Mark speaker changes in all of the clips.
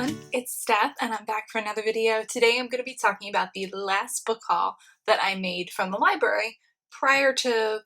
Speaker 1: everyone, it's Steph and I'm back for another video. Today I'm going to be talking about the last book haul that I made from the library prior to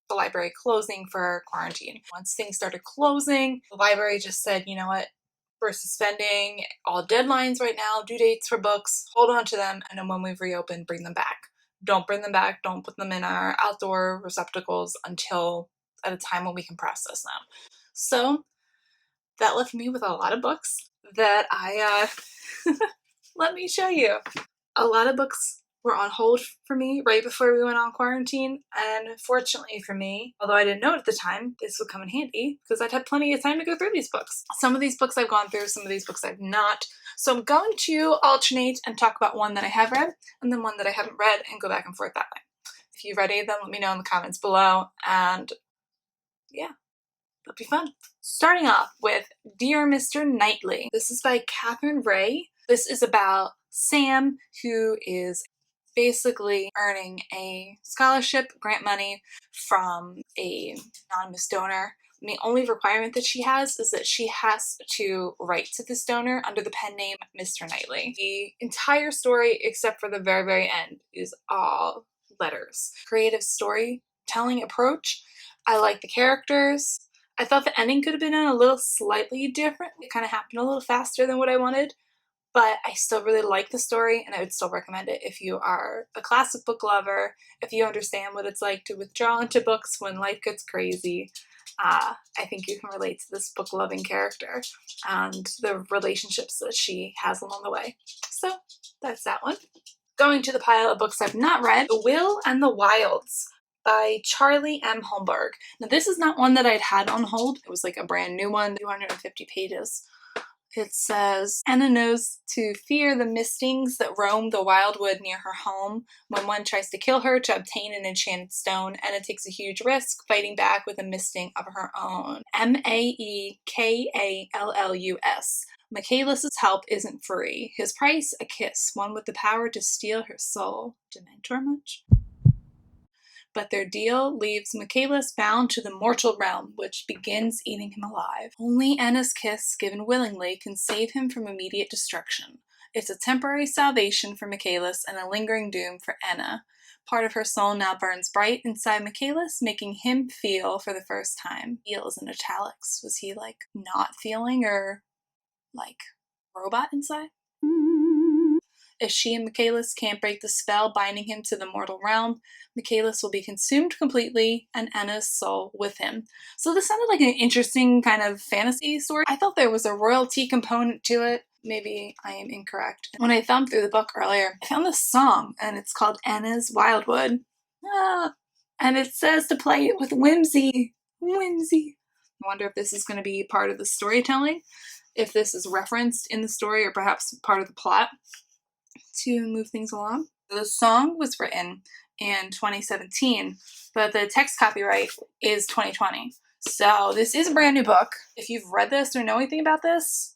Speaker 1: the library closing for quarantine. Once things started closing, the library just said, you know what, we're suspending all deadlines right now, due dates for books, hold on to them, and then when we've reopened, bring them back. Don't bring them back, don't put them in our outdoor receptacles until at a time when we can process them. So that left me with a lot of books that let me show you. A lot of books were on hold for me right before we went on quarantine, and fortunately for me, although I didn't know it at the time, this would come in handy because I'd had plenty of time to go through these books. Some of these books I've gone through, some of these books I've not. So I'm going to alternate and talk about one that I have read and then one that I haven't read and go back and forth that way. If you've read any of them, let me know in the comments below, and yeah, that'll be fun. Starting off with Dear Mr. Knightley. This is by Catherine Ray. This is about Sam, who is basically earning a scholarship grant money from a anonymous donor. And the only requirement that she has is that she has to write to this donor under the pen name Mr. Knightley. The entire story, except for the very, very end, is all letters. Creative storytelling approach. I like the characters. I thought the ending could have been a little slightly different. It kind of happened a little faster than what I wanted, but I still really like the story and I would still recommend it if you are a classic book lover, if you understand what it's like to withdraw into books when life gets crazy. I think you can relate to this book-loving character and the relationships that she has along the way. So that's that one. Going to the pile of books I've not read, The Will and the Wilds by Charlie M. Holmberg. Now this is not one that I'd had on hold. It was like a brand new one, 250 pages. It says, Anna knows to fear the mistings that roam the wildwood near her home. When one tries to kill her to obtain an enchanted stone, Anna takes a huge risk, fighting back with a misting of her own. Maekallus. Michaelis' help isn't free. His price, a kiss, one with the power to steal her soul. Dementor much? But their deal leaves Michaelis bound to the mortal realm, which begins eating him alive. Only Anna's kiss, given willingly, can save him from immediate destruction. It's a temporary salvation for Michaelis and a lingering doom for Anna. Part of her soul now burns bright inside Michaelis, making him feel for the first time. Feels in italics. Was he, like, not feeling or, like, robot inside? If she and Michaelis can't break the spell binding him to the mortal realm, Michaelis will be consumed completely and Anna's soul with him. So this sounded like an interesting kind of fantasy story. I thought there was a royalty component to it. Maybe I am incorrect. When I thumbed through the book earlier, I found this song and it's called Anna's Wildwood. And it says to play it with whimsy. Whimsy. I wonder if this is going to be part of the storytelling, if this is referenced in the story or perhaps part of the plot to move things along. The song was written in 2017, but the text copyright is 2020. So this is a brand new book. If you've read this or know anything about this,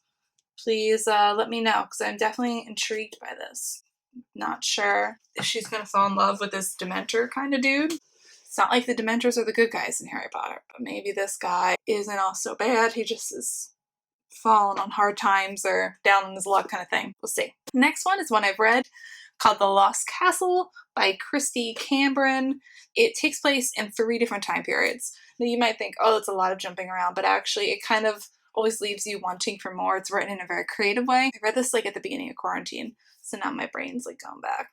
Speaker 1: please let me know, because I'm definitely intrigued by this. Not sure if she's going to fall in love with this Dementor kind of dude. It's not like the Dementors are the good guys in Harry Potter, but maybe this guy isn't all so bad. He just is fallen on hard times or down on his luck kind of thing. We'll see. Next one is one I've read called The Lost Castle by Christy Cambron. It takes place in 3 different time periods. Now you might think, oh, that's a lot of jumping around, but actually it kind of always leaves you wanting for more. It's written in a very creative way. I read this like at the beginning of quarantine, so now my brain's like going back.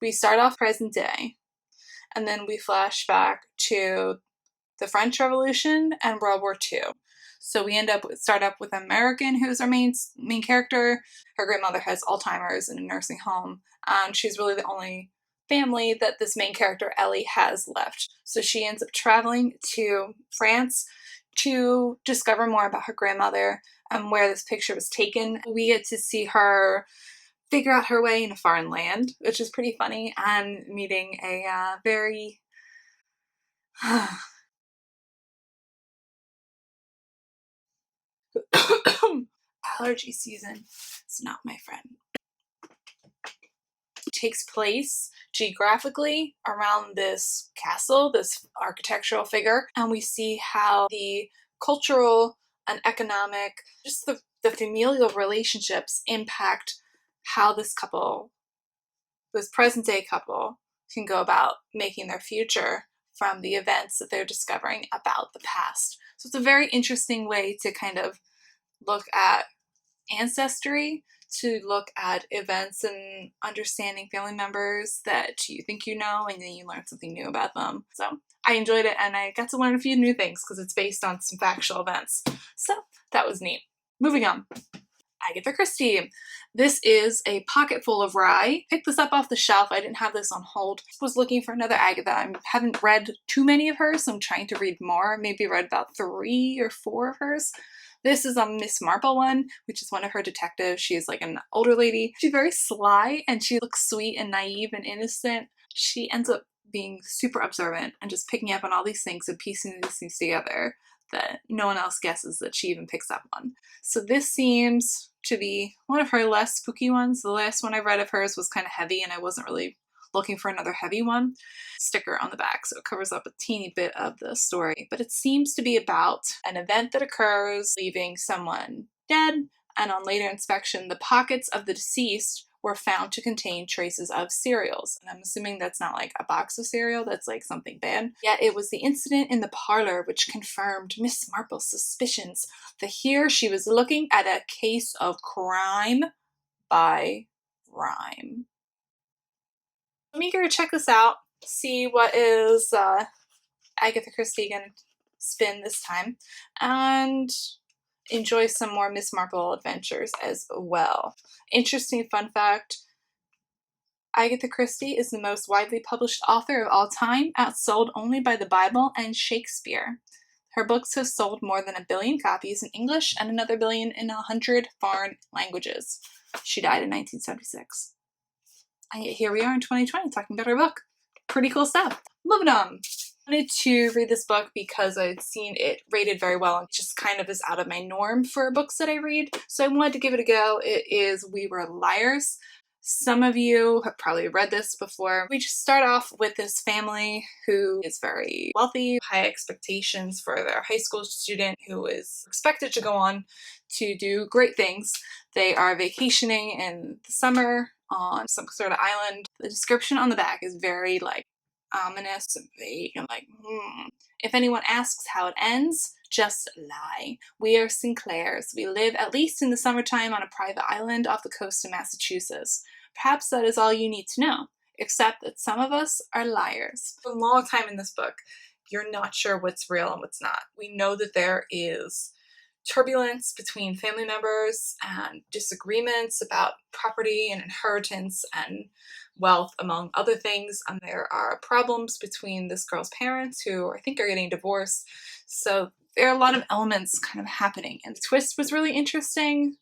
Speaker 1: We start off present day, and then we flash back to the French Revolution and World War II. So we start up with American, who's our main character. Her grandmother has Alzheimer's in a nursing home, and she's really the only family that this main character, Ellie, has left. So she ends up traveling to France to discover more about her grandmother and where this picture was taken. We get to see her figure out her way in a foreign land, which is pretty funny, and meeting a very allergy season. It's not my friend. It takes place geographically around this castle, this architectural figure, and we see how the cultural and economic, just the familial relationships impact how this couple, this present day couple, can go about making their future from the events that they're discovering about the past. So it's a very interesting way to kind of look at ancestry, to look at events and understanding family members that you think you know, and then you learn something new about them. So I enjoyed it, and I got to learn a few new things because it's based on some factual events. So that was neat. Moving on. Agatha Christie. This is a pocket full of rye. Picked this up off the shelf. I didn't have this on hold. Was looking for another Agatha. I haven't read too many of hers, so I'm trying to read more. Maybe read about 3 or 4 of hers. This is a Miss Marple one, which is one of her detectives. She is like an older lady. She's very sly, and she looks sweet and naive and innocent. She ends up being super observant and just picking up on all these things and piecing these things together that no one else guesses that she even picks up on. So this seems to be one of her less spooky ones. The last one I read of hers was kind of heavy, and I wasn't really looking for another heavy one. Sticker on the back, so it covers up a teeny bit of the story. But it seems to be about an event that occurs, leaving someone dead, and on later inspection, the pockets of the deceased were found to contain traces of cereals. And I'm assuming that's not like a box of cereal, that's like something bad. Yet it was the incident in the parlor which confirmed Miss Marple's suspicions that here she was looking at a case of crime by rhyme. I'm eager to check this out, see what is Agatha Christie gonna spin this time, and enjoy some more Miss Marple adventures as well. Interesting fun fact, Agatha Christie is the most widely published author of all time, outsold only by the Bible and Shakespeare. Her books have sold more than 1 billion copies in English and another billion in 100 foreign languages. She died in 1976. And yet here we are in 2020 talking about her book. Pretty cool stuff. Moving on. I wanted to read this book because I'd seen it rated very well, and just kind of is out of my norm for books that I read. So I wanted to give it a go. It is We Were Liars. Some of you have probably read this before. We just start off with this family who is very wealthy, high expectations for their high school student who is expected to go on to do great things. They are vacationing in the summer on some sort of island. The description on the back is very like ominous and vague and like, If anyone asks how it ends, just lie. We are Sinclairs. We live at least in the summertime on a private island off the coast of Massachusetts. Perhaps that is all you need to know, except that some of us are liars. For a long time in this book, you're not sure what's real and what's not. We know that there is turbulence between family members and disagreements about property and inheritance and wealth, among other things, and there are problems between this girl's parents, who I think are getting divorced. So there are a lot of elements kind of happening, and the twist was really interesting.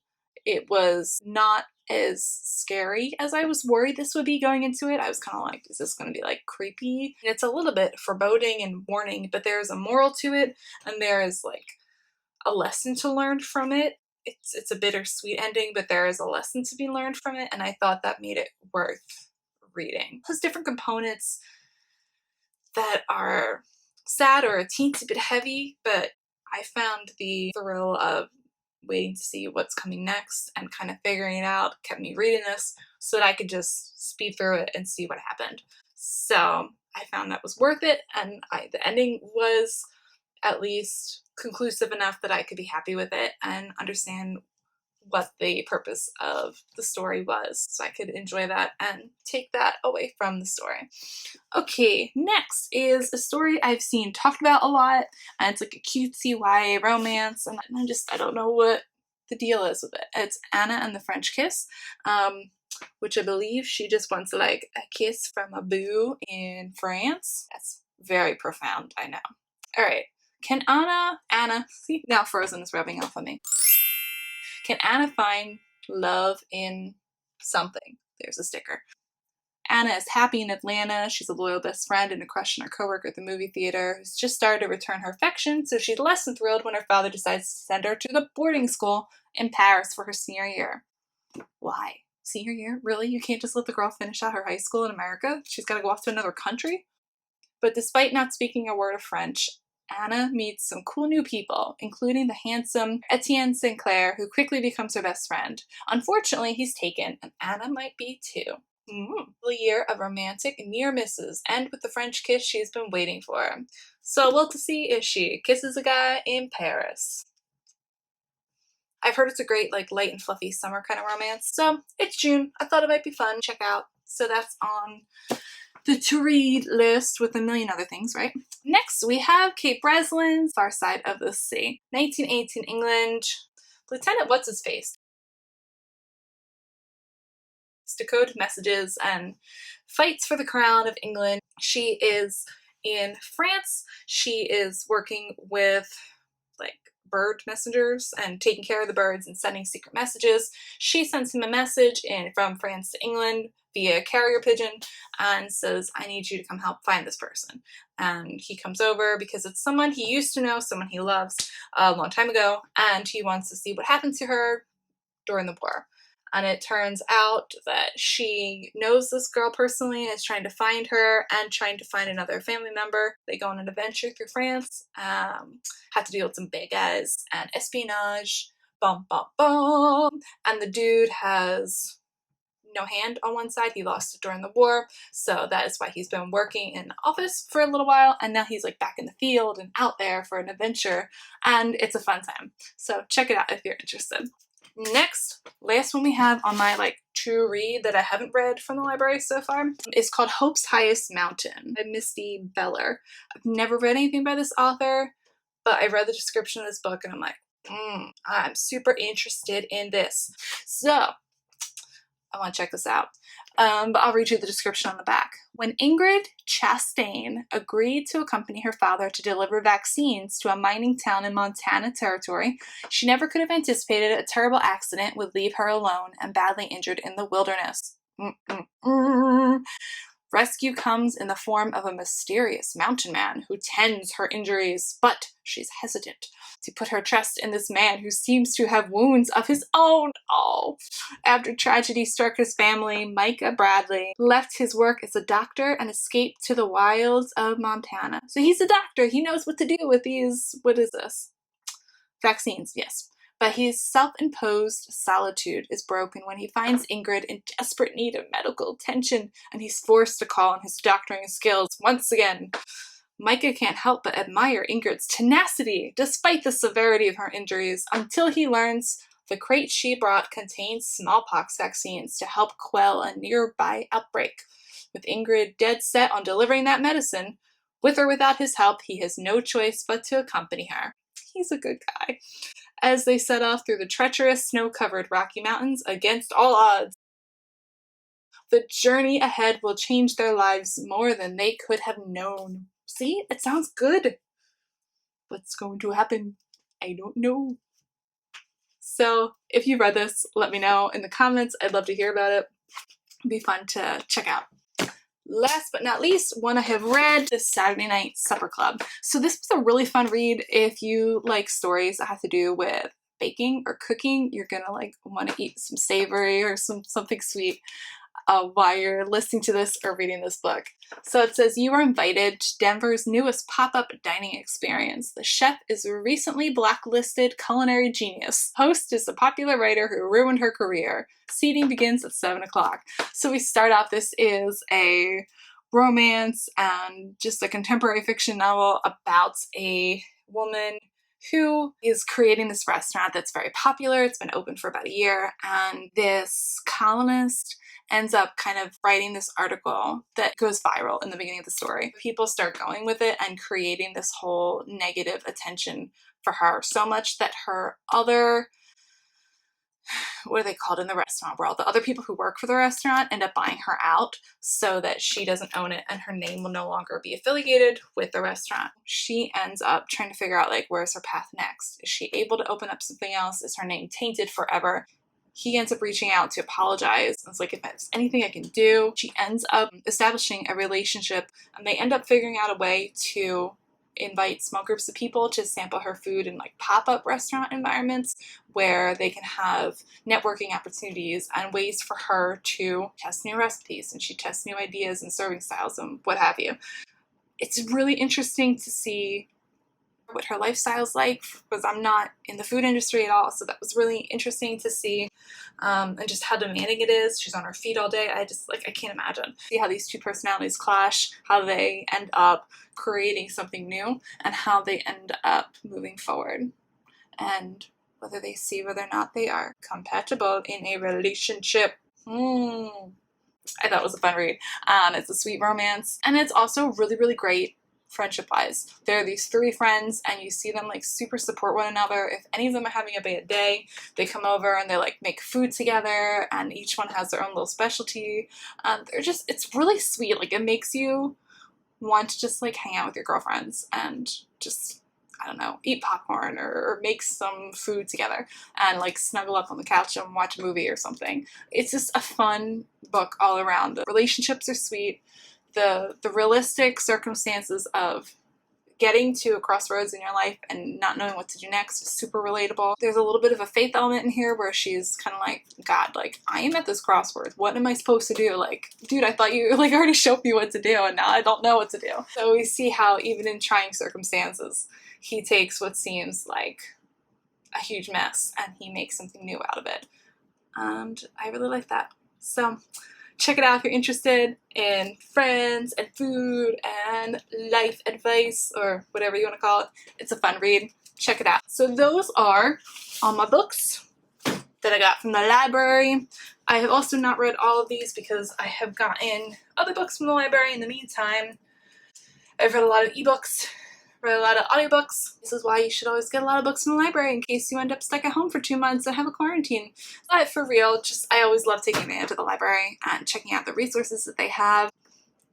Speaker 1: It was not as scary as I was worried this would be going into it. I was kind of like, is this going to be like creepy? And it's a little bit foreboding and warning, but there's a moral to it, and there is like a lesson to learn from it. It's a bittersweet ending, but there is a lesson to be learned from it, and I thought that made it worth reading. It has different components that are sad or a teensy bit heavy, but I found the thrill of waiting to see what's coming next and kind of figuring it out kept me reading this so that I could just speed through it and see what happened. So I found that was worth it, and the ending was at least conclusive enough that I could be happy with it and understand what the purpose of the story was, so I could enjoy that and take that away from the story. Okay, next is a story I've seen talked about a lot, and it's like a cutesy YA romance, and I don't know what the deal is with it. It's Anna and the French Kiss, which I believe she just wants like a kiss from a boo in France. That's very profound, I know. Alright, can Anna, see, now Frozen is rubbing off on me. Can Anna find love in something? There's a sticker. Anna is happy in Atlanta. She's a loyal best friend and a crush on her coworker at the movie theater who's just started to return her affection, so she's less than thrilled when her father decides to send her to the boarding school in Paris for her senior year. Why? Senior year? Really? You can't just let the girl finish out her high school in America? She's got to go off to another country? But despite not speaking a word of French, Anna meets some cool new people, including the handsome Etienne Sinclair, who quickly becomes her best friend. Unfortunately, he's taken, and Anna might be too. A year of romantic near misses end with the French kiss she's been waiting for. So we'll to see if she kisses a guy in Paris. I've heard it's a great, like, light and fluffy summer kind of romance. So it's June. I thought it might be fun. Check out. So that's on the to read list with a million other things, right? Next, we have Kate Breslin's Far Side of the Sea. 1918 England. Lieutenant What's-His-Face decode messages and fights for the crown of England. She is in France. She is working with, like, bird messengers and taking care of the birds and sending secret messages. She sends him a message from France to England via carrier pigeon and says, I need you to come help find this person. And he comes over because it's someone he used to know, someone he loves a long time ago, and he wants to see what happened to her during the war. And it turns out that she knows this girl personally and is trying to find her and trying to find another family member. They go on an adventure through France, have to deal with some big guys and espionage, bum, bum, bum. And the dude has no hand on one side. He lost it during the war, so that is why he's been working in the office for a little while, and now he's like back in the field and out there for an adventure, and it's a fun time. So check it out if you're interested. Next, last one we have on my like to read that I haven't read from the library so far is called Hope's Highest Mountain by Misty Beller. I've never read anything by this author, but I read the description of this book and I'm like, I'm super interested in this. So I want to check this out. But I'll read you the description on the back. When Ingrid Chastain agreed to accompany her father to deliver vaccines to a mining town in Montana Territory, she never could have anticipated a terrible accident would leave her alone and badly injured in the wilderness. Rescue comes in the form of a mysterious mountain man who tends her injuries, but she's hesitant to put her trust in this man who seems to have wounds of his own. Oh. After tragedy struck his family, Micah Bradley left his work as a doctor and escaped to the wilds of Montana. So he's a doctor. He knows what to do with these, what is this? Vaccines, yes. But his self-imposed solitude is broken when he finds Ingrid in desperate need of medical attention, and he's forced to call on his doctoring skills once again. Micah can't help but admire Ingrid's tenacity, despite the severity of her injuries, until he learns the crate she brought contains smallpox vaccines to help quell a nearby outbreak. With Ingrid dead set on delivering that medicine, with or without his help, he has no choice but to accompany her. He's a good guy. As they set off through the treacherous, snow-covered Rocky Mountains against all odds, the journey ahead will change their lives more than they could have known. See? It sounds good. What's going to happen? I don't know. So, if you read this, let me know in the comments. I'd love to hear about it. It'd be fun to check out. Last but not least, one I have read, The Saturday Night Supper Club. So this was a really fun read if you like stories that have to do with baking or cooking. You're gonna like want to eat some savory or something sweet while you're listening to this or reading this book. So it says, you are invited to Denver's newest pop-up dining experience. The chef is a recently blacklisted culinary genius. Host is a popular writer who ruined her career. Seating begins at 7 o'clock. So we start off, this is a romance and just a contemporary fiction novel about a woman who is creating this restaurant that's very popular. It's been open for about a year, and this columnist ends up kind of writing this article that goes viral in the beginning of the story. People start going with it and creating this whole negative attention for her, so much that her other, what are they called in the restaurant world? The other people who work for the restaurant end up buying her out so that she doesn't own it and her name will no longer be affiliated with the restaurant. She ends up trying to figure out, like, where's her path next? Is she able to open up something else? Is her name tainted forever? He ends up reaching out to apologize. It's like, if there's anything I can do. She ends up establishing a relationship, and they end up figuring out a way to invite small groups of people to sample her food in like pop-up restaurant environments where they can have networking opportunities and ways for her to test new recipes, and she tests new ideas and serving styles and what have you. It's really interesting to see what her lifestyle's like, because I'm not in the food industry at all, so that was really interesting to see, and just how demanding it is. She's on her feet all day. I can't imagine. See how these two personalities clash, how they end up creating something new, and how they end up moving forward, and whether they see whether or not they are compatible in a relationship. I thought it was a fun read. It's a sweet romance, and it's also really, really great friendship-wise. There are these three friends, and you see them like super support one another. If any of them are having a bad day, they come over and they like make food together, and each one has their own little specialty. It's really sweet. Like, it makes you want to just like hang out with your girlfriends and just, I don't know, eat popcorn or make some food together and like snuggle up on the couch and watch a movie or something. It's just a fun book all around. The relationships are sweet. The realistic circumstances of getting to a crossroads in your life and not knowing what to do next is super relatable. There's a little bit of a faith element in here where she's kind of like, God, like, I am at this crossroads. What am I supposed to do? Like, dude, I thought you like already showed me what to do, and now I don't know what to do. So we see how even in trying circumstances, he takes what seems like a huge mess and he makes something new out of it. And I really like that. So check it out if you're interested in friends and food and life advice, or whatever you want to call it. It's a fun read. Check it out. So those are all my books that I got from the library. I have also not read all of these because I have gotten other books from the library in the meantime. I've read a lot of ebooks, read a lot of audiobooks. This is why you should always get a lot of books from the library in case you end up stuck at home for 2 months and have a quarantine. But for real, I always love taking advantage of the library and checking out the resources that they have.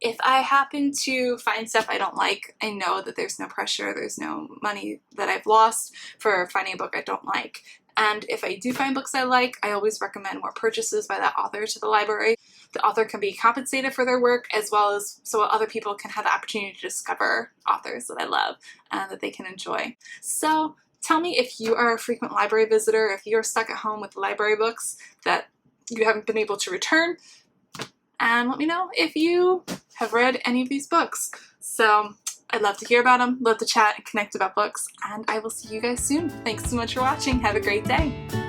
Speaker 1: If I happen to find stuff I don't like, I know that there's no pressure, there's no money that I've lost for finding a book I don't like. And if I do find books I like, I always recommend more purchases by that author to the library. The author can be compensated for their work, as well as so other people can have the opportunity to discover authors that I love and that they can enjoy. So tell me if you are a frequent library visitor, if you're stuck at home with library books that you haven't been able to return, and let me know if you have read any of these books. So I'd love to hear about them, love to chat and connect about books, and I will see you guys soon. Thanks so much for watching. Have a great day.